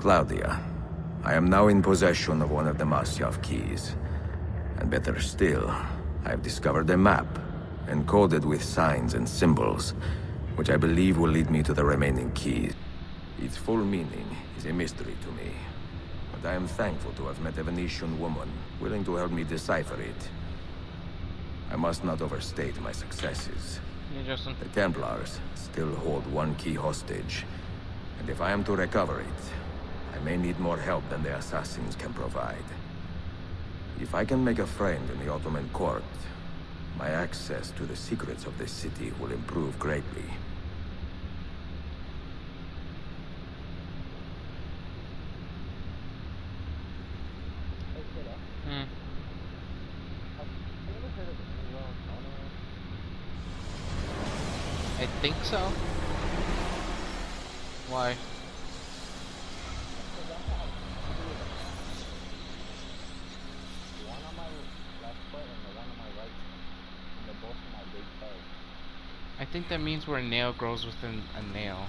Claudia, I am now in possession of one of the Masyav keys. And better still, I have discovered a map, encoded with signs and symbols, which I believe will lead me to the remaining keys. Its full meaning is a mystery to me, but I am thankful to have met a Venetian woman willing to help me decipher it. I must not overstate my successes. Yeah, Justin. The Templars still hold one key hostage, and if I am to recover it, I may need more help than the assassins can provide. If I can make a friend in the Ottoman court, my access to the secrets of this city will improve greatly. I think so. Why? I think that means where a nail grows within a nail.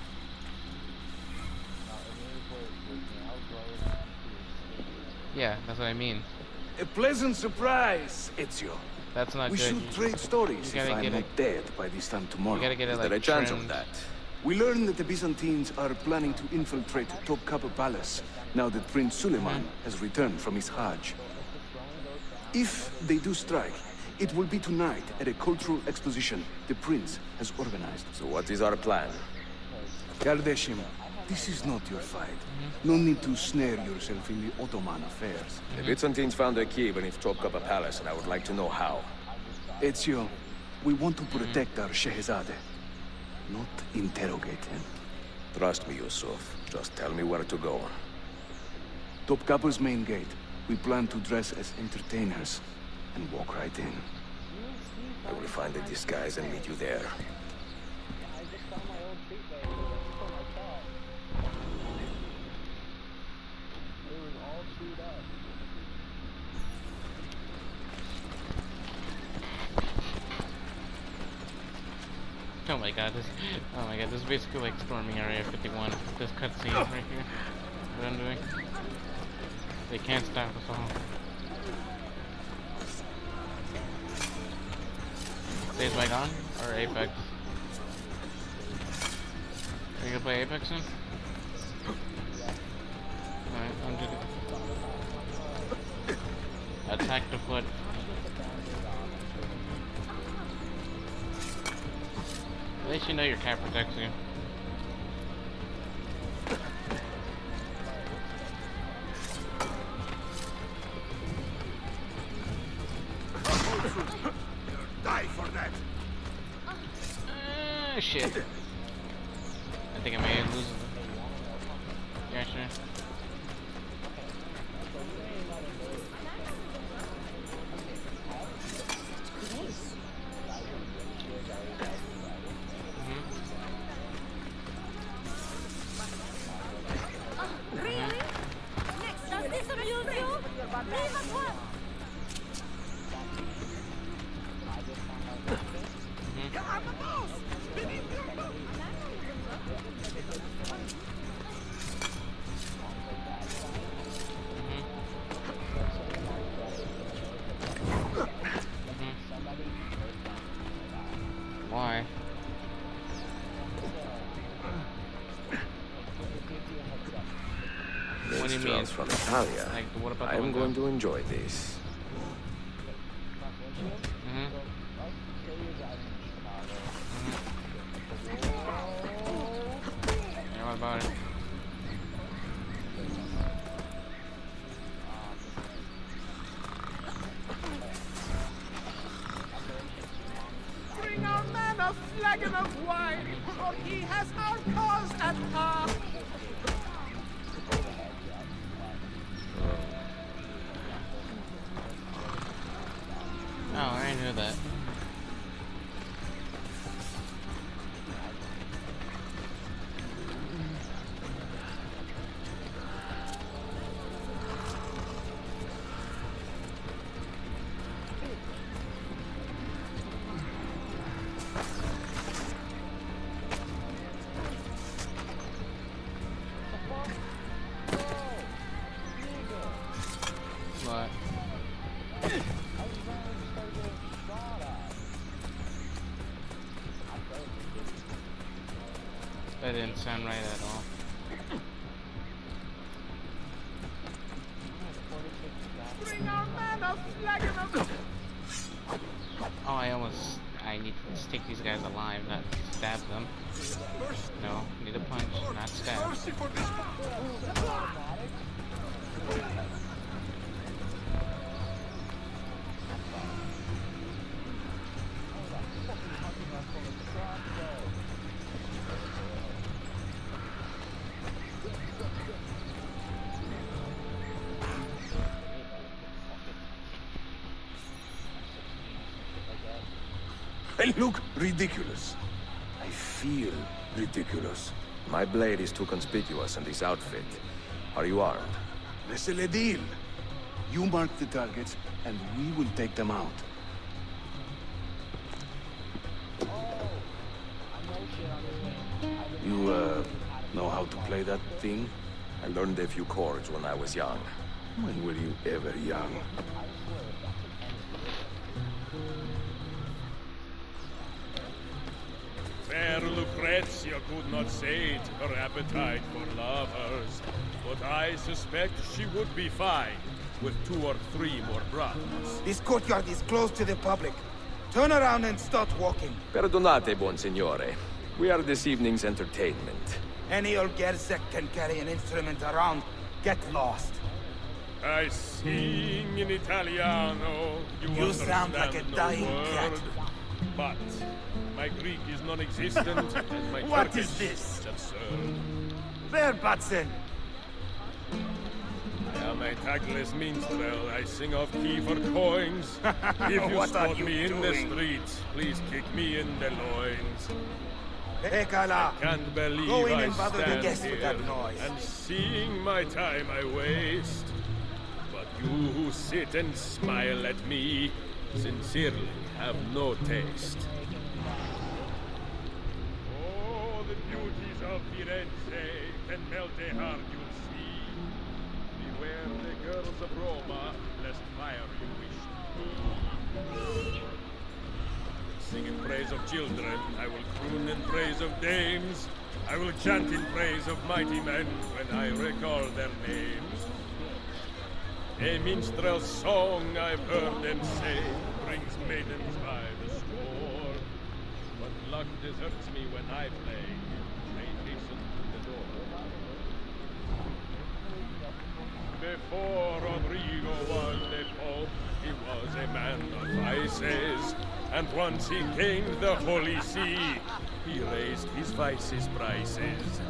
Yeah, that's what I mean. A pleasant surprise, Ezio. That's not We good. should trade stories if I'm not dead by this time tomorrow. You gotta get it Is like there a chance of trimmed. that? We learned that the Byzantines are planning to infiltrate Topkapi Palace now that Prince Suleiman has returned from his Hajj. If they do strike, it will be tonight at a cultural exposition the prince has organized. So what is our plan? Kardashim, this is not your fight. No need to snare yourself in the Ottoman affairs. The Byzantines found a key beneath Topkapi Palace, and I would like to know how. Ezio, we want to protect our Shehzade, not interrogate him. Trust me, Yusuf. Just tell me where to go. Topkapi's main gate. We plan to dress as entertainers and walk right in. I will find a disguise and meet you there. Oh my god, this is basically like storming Area 51. This cutscene right here. What I'm doing. They can't stop us all. Days By Gone or Apex? Are you gonna play Apex soon? Alright, I'm just attack the foot. At least you know your cat protects you. Die for that! Shit. I think I may lose. Yeah, sure. Why? What do you mean? From Italia. Like, what about I the am window? going to enjoy this. Yeah, what about it? Bring our man a flagon of wine, for he has our cause at heart. Oh, I already knew that. That didn't sound right at all. Bring our man a flagon of... Oh, I need to stick these guys alive, not stab them. No, need a punch, not stab. Mercy for this... I look ridiculous. I feel ridiculous. My blade is too conspicuous in this outfit. Are you armed? C'est le deal. You mark the targets, and we will take them out. You, know how to play that thing? I learned a few chords when I was young. When were you ever young? Fair Lucrezia could not sate her appetite for lovers, but I suspect she would be fine with 2 or 3 more brothers. This courtyard is closed to the public. Turn around and start walking. Perdonate, buon signore. We are this evening's entertainment. Any old Gerzek can carry an instrument around. Get lost. I sing in Italiano. You sound like a understand no dying word, cat. But my Greek is non-existent, and my What Turkish is this? is absurd. Verbatzen. I am a tagless minstrel. I sing off key for coins. If you What are spot you me in the doing? streets, please kick me in the loins. Ekala. Can't believe Go in I and bother the stand guests here with that noise. and seeing my time I waste. But you who sit and smile at me sincerely have no taste. Oh, the beauties of Firenze can melt a heart, you'll see. Beware the girls of Roma, lest fire you wish to be. Sing in praise of children, I will croon in praise of dames. I will chant in praise of mighty men when I recall their names. A minstrel's song I've heard them say brings maidens by the score. But luck deserts me when I play. I hasten to the door. Before Rodrigo was a pope, he was a man of vices. And once he gained the Holy See, he raised his vices' prices.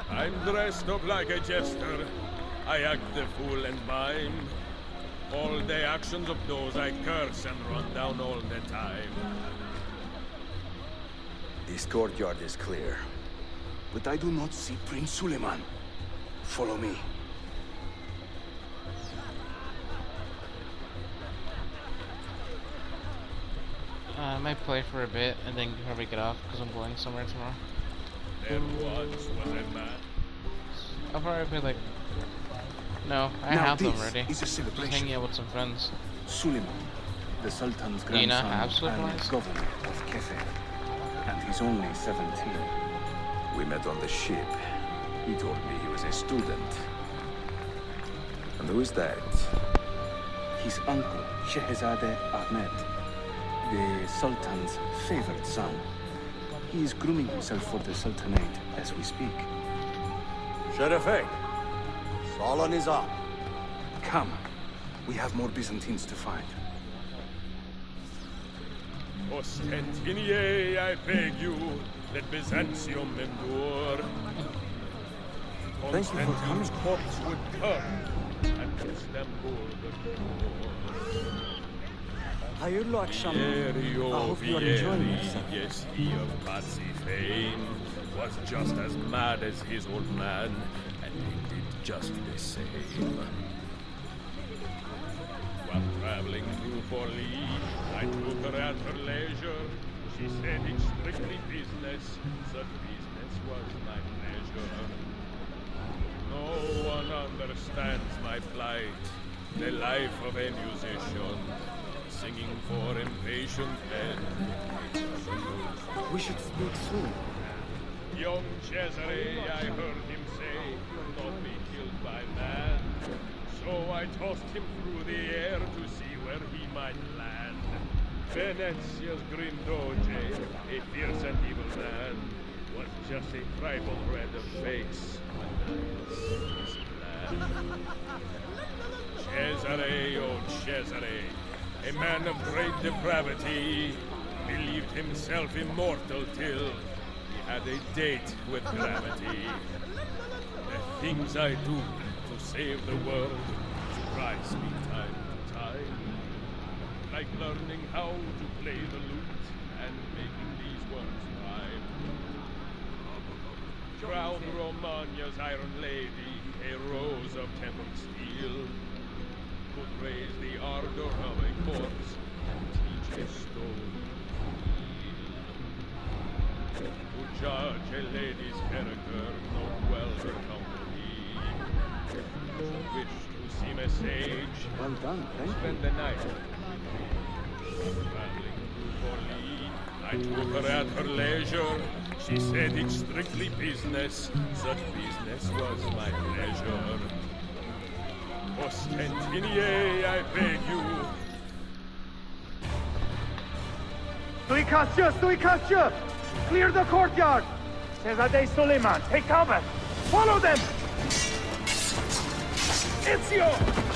I'm dressed up like a jester. I act the fool and mime. All the actions of those I curse and run down all the time. This courtyard is clear. But I do not see Prince Suleiman. Follow me. I might play for a bit and then probably get off because I'm going somewhere tomorrow. There once was a man. I'll probably play like... No, I Now have them this ready. is a Just celebration. hanging out with some friends. Suleiman, the Sultan's Do you not grandson have and supplies? governor of Kefe. And he's only 17. We met on the ship. He told me he was a student. And who is that? His uncle, Shehzade Ahmed, the Sultan's favored son. He is grooming himself for the Sultanate as we speak. SHAREfactory. Solon is up. Come. We have more Byzantines to find. Ostentinier, I beg you, let Byzantium endure. Thank you for Constantine's corpse would come, and Istanbul the cure. Hayırlı akşamlar. I Vieri, hope you are enjoying yourself. yes, he of Patsy fame, was just as mad as his old man, and he did just the same. While traveling through Forli, I took her at her leisure. She said it's strictly business, such business was my pleasure. No one understands my plight, the life of a musician. singing for impatient men. We should speak soon. Young Cesare, I heard him say, will not be killed by man. So I tossed him through the air to see where he might land. Venezia's grim doge, a fierce and evil man, was just a tribal red of face when his land. Cesare, oh Cesare, a man of great depravity, believed himself immortal till he had a date with gravity. The things I do to save the world surprise me time to time, like learning how to play the lute and making these words rhyme. Proud Romagna's iron lady, a rose of tempered steel, could raise the ardor of a corpse and teach a stone to heal. To judge a lady's character, note well her company. She wished to seem a sage, Well done, thank you. spend the night. Traveling through Forlì, I took her at her leisure. She said it's strictly business, such business was my pleasure. Ostentinier, I beg you. Stoikasya! Clear the courtyard! Cesare Suleiman, take cover! Follow them! Ezio!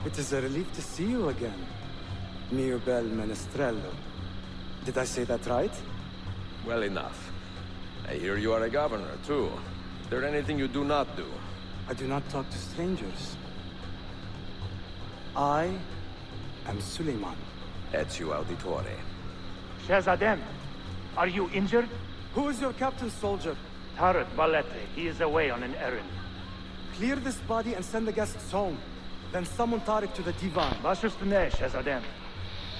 It is a relief to see you again, mio bel menestrello. Did I say that right? Well enough. I hear you are a governor, too. Is there anything you do not do? I do not talk to strangers. I am Suleiman. Ezio Auditore. Shahzadem, are you injured? Who is your captain, soldier? Tarek Valete, he is away on an errand. Clear this body and send the guests home. Then summon Tariq to the divan. Was üstüne, Shahzadem?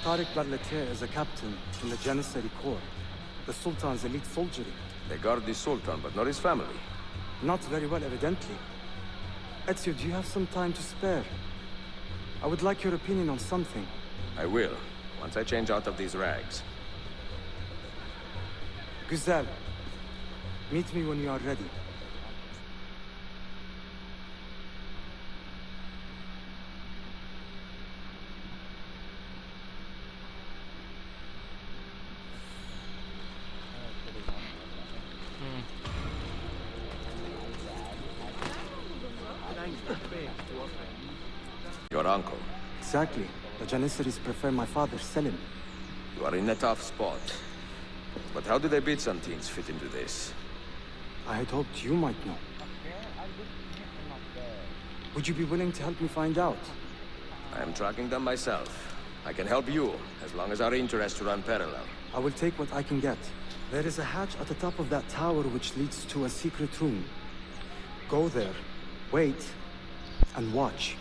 Tariq Barletier is a captain in the Janissary Corps, the Sultan's elite soldiery. They guard the Sultan, but not his family. Not very well, evidently. Ezio, do you have some time to spare? I would like your opinion on something. I will, once I change out of these rags. Güzel, meet me when you are ready. Your uncle. Exactly. The Janissaries prefer my father, Selim. You are in a tough spot. But how do the Byzantines fit into this? I had hoped you might know. Would you be willing to help me find out? I am tracking them myself. I can help you, as long as our interests run parallel. I will take what I can get. There is a hatch at the top of that tower which leads to a secret room. Go there, wait, and watch.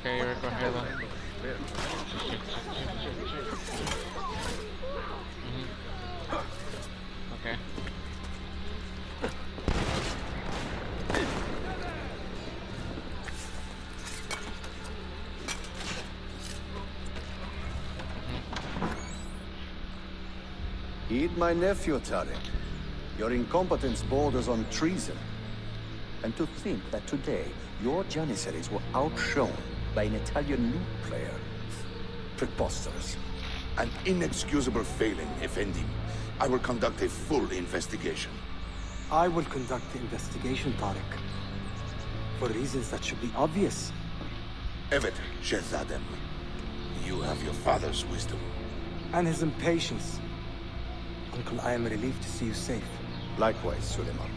Okay, Eric, go ahead then. Okay. Heed my nephew, Tariq. Your incompetence borders on treason. And to think that today, your Janissaries were outshone by an Italian lute player. Preposterous. An inexcusable failing, Effendi. I will conduct a full investigation. I will conduct the investigation, Tariq. For reasons that should be obvious. Evet, Shehzadem. You have your father's wisdom. And his impatience. Uncle, I am relieved to see you safe. Likewise, Suleiman.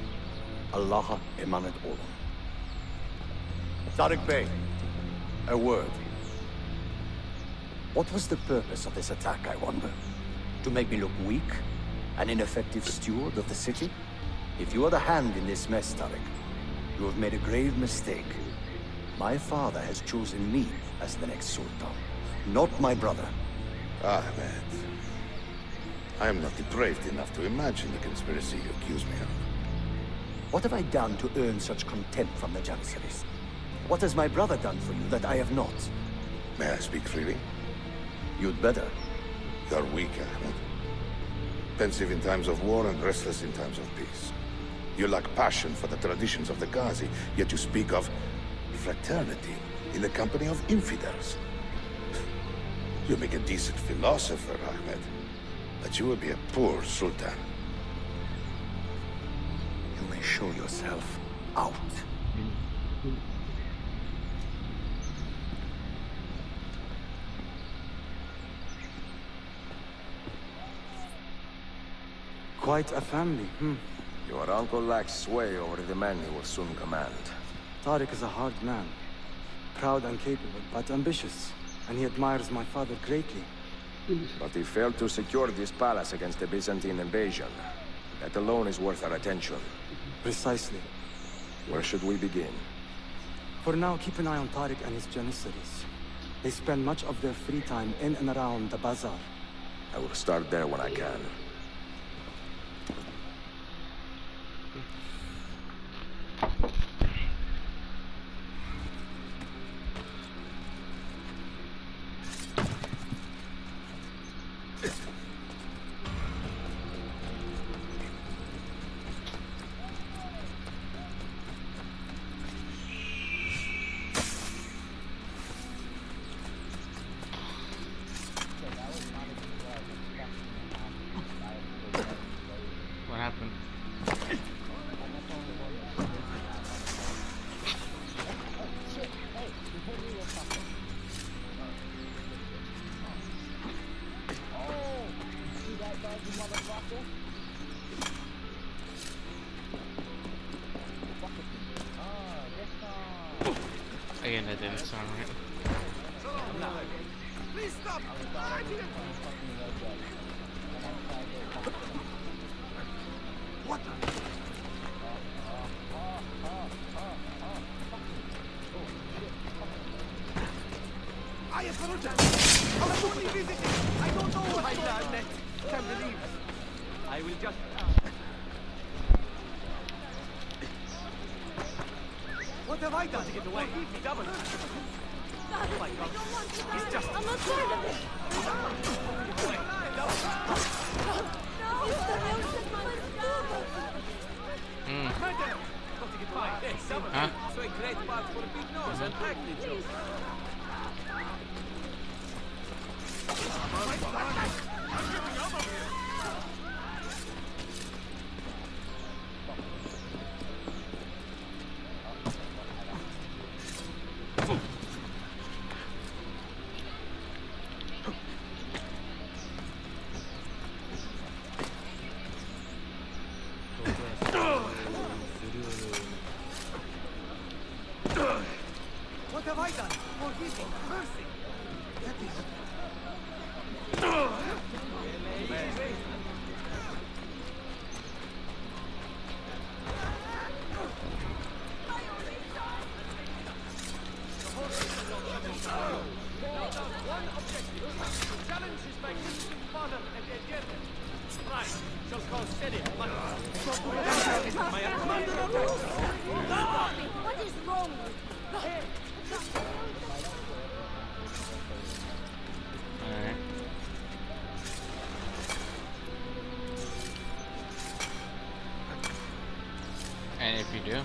Allah emanet olun. Tariq Bey, a word. What was the purpose of this attack, I wonder? To make me look weak? An ineffective steward of the city? If you are the hand in this mess, Tariq, you have made a grave mistake. My father has chosen me as the next Sultan, not my brother. Ahmed, I am not depraved enough to imagine the conspiracy you accuse me of. What have I done to earn such contempt from the Janissaries? What has my brother done for you that I have not? May I speak freely? You'd better. You are weak, Ahmed. Pensive in times of war and restless in times of peace. You lack passion for the traditions of the Ghazi, yet you speak of fraternity in the company of infidels. You make a decent philosopher, Ahmed, but you will be a poor sultan. You may show yourself out. Quite a family, Your uncle lacks sway over the men he will soon command. Tariq is a hard man. Proud and capable, but ambitious. And he admires my father greatly. But he failed to secure this palace against the Byzantine invasion. That alone is worth our attention. Precisely. Where should we begin? For now, keep an eye on Tariq and his Janissaries. They spend much of their free time in and around the bazaar. I will start there when I can. What happened? Again, that didn't sound right. Please stop! What the? I am Faruja. I'm only visiting. I don't know what I can't believe. I will just... What have I done to get away? Double. Oh my God. He's just... I'm not part of it. Huh? So a great part for a big nose and acne jokes. What have I done? Forgiving, mercy. That is... One objective. Challenge his magnificent father and their general. Pride shall cause steady. My commander attacks. What is wrong with you? Alright. And if you do?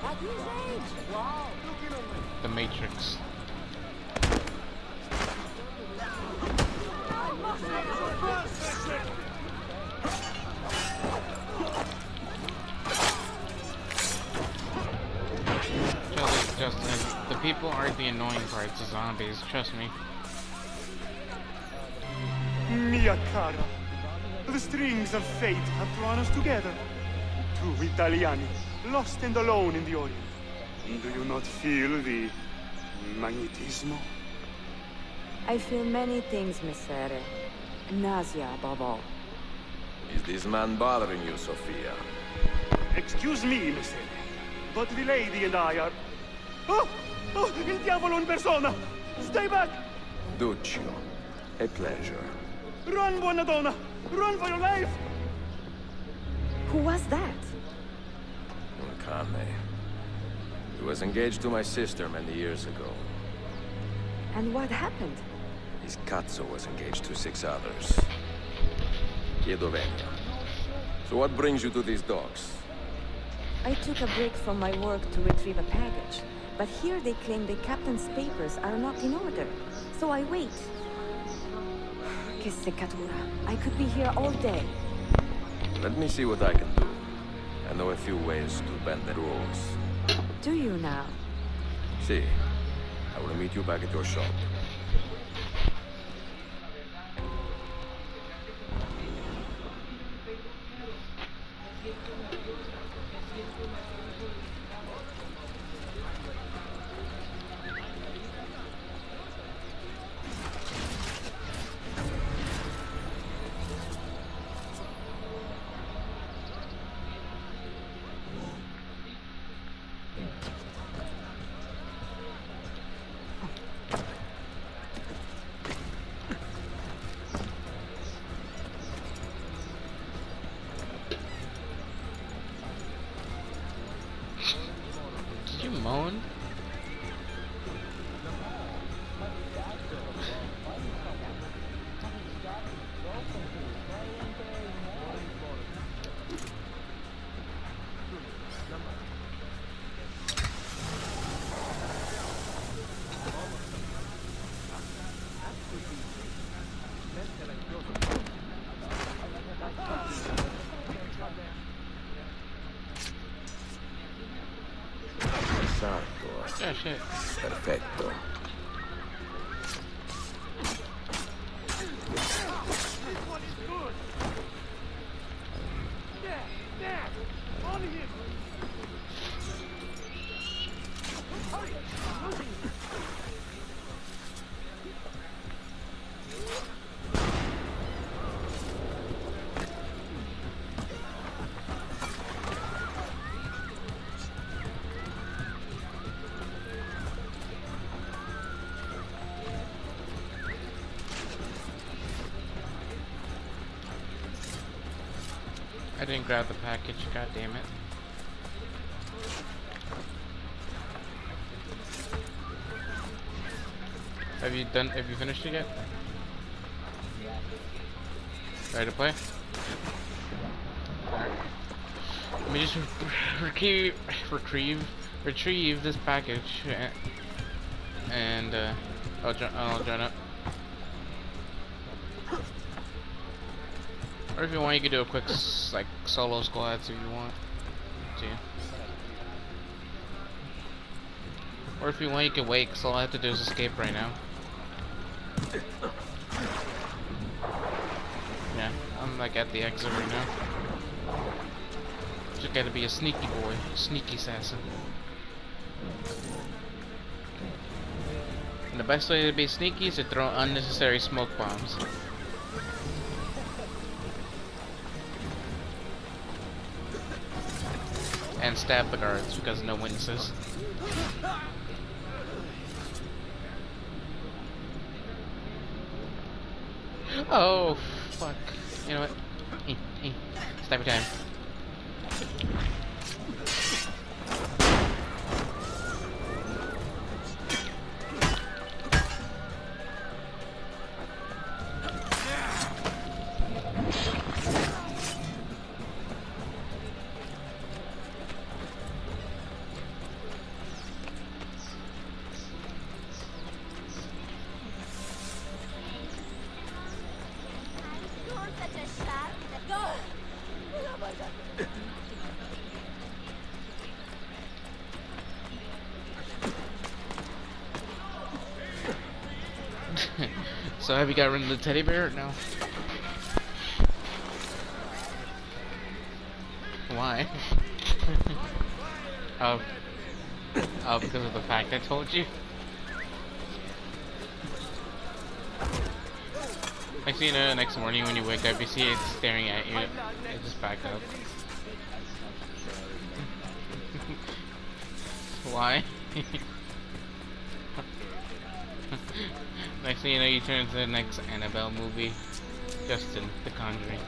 At his age. Wow. The Matrix. Justin, the people aren't the annoying parts, the zombies, trust me. Mia cara. The strings of fate have drawn us together. Two Italiani, lost and alone in the Orient. Do you not feel the magnetismo? I feel many things, Messere. Nausea above all. Is this man bothering you, Sophia? Excuse me, Messere, but the lady and I are... Oh! Oh, il diavolo in persona! Stay back! Duccio, a pleasure. Run, buona donna! Run for your life! Who was that? Carne. He was engaged to my sister many years ago. And what happened? His cazzo was engaged to 6 others. Chiedo venia. So what brings you to these docks? I took a break from my work to retrieve a package. But here they claim the captain's papers are not in order. So I wait. Che seccatura. I could be here all day. Let me see what I can do. I know a few ways to bend the rules. Do you now? See, I will meet you back at your shop. Did you moan? Oh shit. Perfetto. This one is good! There! On him! Hurry! I'm losing you! I didn't grab the package, god damn it. Have you finished it yet? Ready to play? Alright. Let me just retrieve this package and I'll join up. Or if you want, you can do a quick like solo squads if you want to. Or if you want, you can wait, because all I have to do is escape right now. Yeah, I'm like at the exit right now. Just gotta be a sneaky boy, sneaky assassin. And the best way to be sneaky is to throw unnecessary smoke bombs. And stab the guards because no witnesses. Oh, fuck. You know what? Stabby time. So have you got rid of the teddy bear or no? Why? Oh, because of the fact I told you. Next thing you know, next morning when you wake up, you see it staring at you. It just back up. Why? Next thing you know, you turn into the next Annabelle movie. Justin, The Conjuring.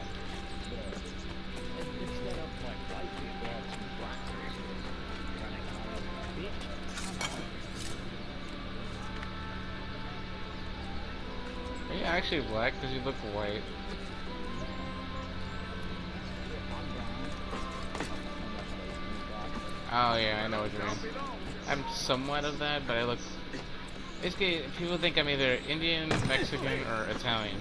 Are you actually black? Because you look white. Oh yeah, I know what you mean. I'm somewhat of that, but I look... Basically, people think I'm either Indian, Mexican, or Italian.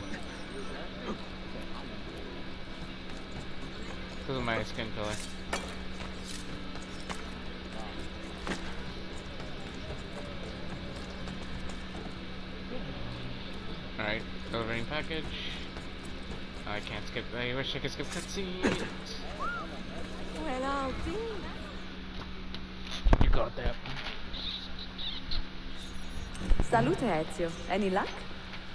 Because of my skin color. Alright, delivering package. I can't skip. I wish I could skip cutscene. Well, I'll be. You got that. Salute, Ezio. Any luck?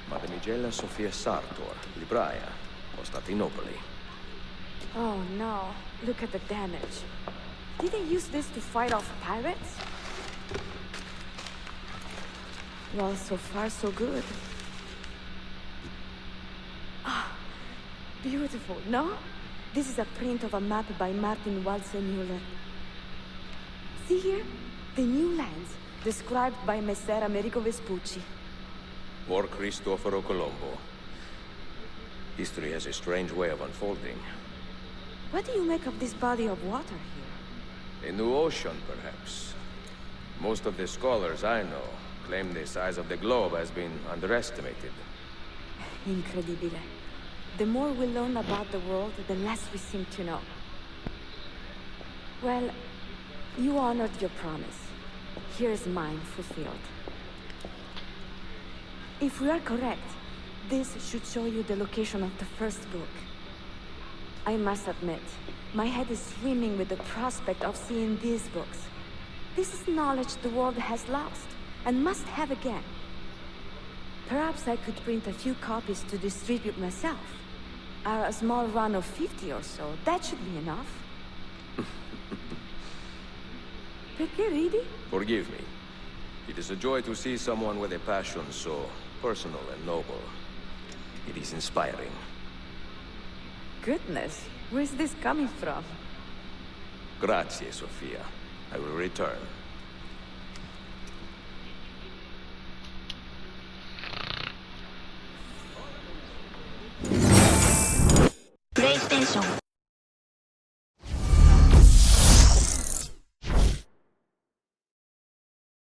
Mademoiselle Sofia Sartor, libraia, Costantinopoli. Oh no, look at the damage. Did they use this to fight off pirates? Well, so far so good. Ah, beautiful, no? This is a print of a map by Martin Walser-Müller. See here? The new lands, described by Messer Amerigo Vespucci. Or Cristoforo Colombo. History has a strange way of unfolding. What do you make of this body of water here? A new ocean, perhaps. Most of the scholars I know claim the size of the globe has been underestimated. Incredibile. The more we learn about the world, the less we seem to know. Well, you honored your promise. Here's mine fulfilled. If we are correct, this should show you the location of the first book. I must admit, my head is swimming with the prospect of seeing these books. This is knowledge the world has lost, and must have again. Perhaps I could print a few copies to distribute myself. A small run of 50 or so, that should be enough. Perché ridi? Forgive me. It is a joy to see someone with a passion so personal and noble. It is inspiring. Goodness, where's this coming from? Grazie, Sofia. I will return. PlayStation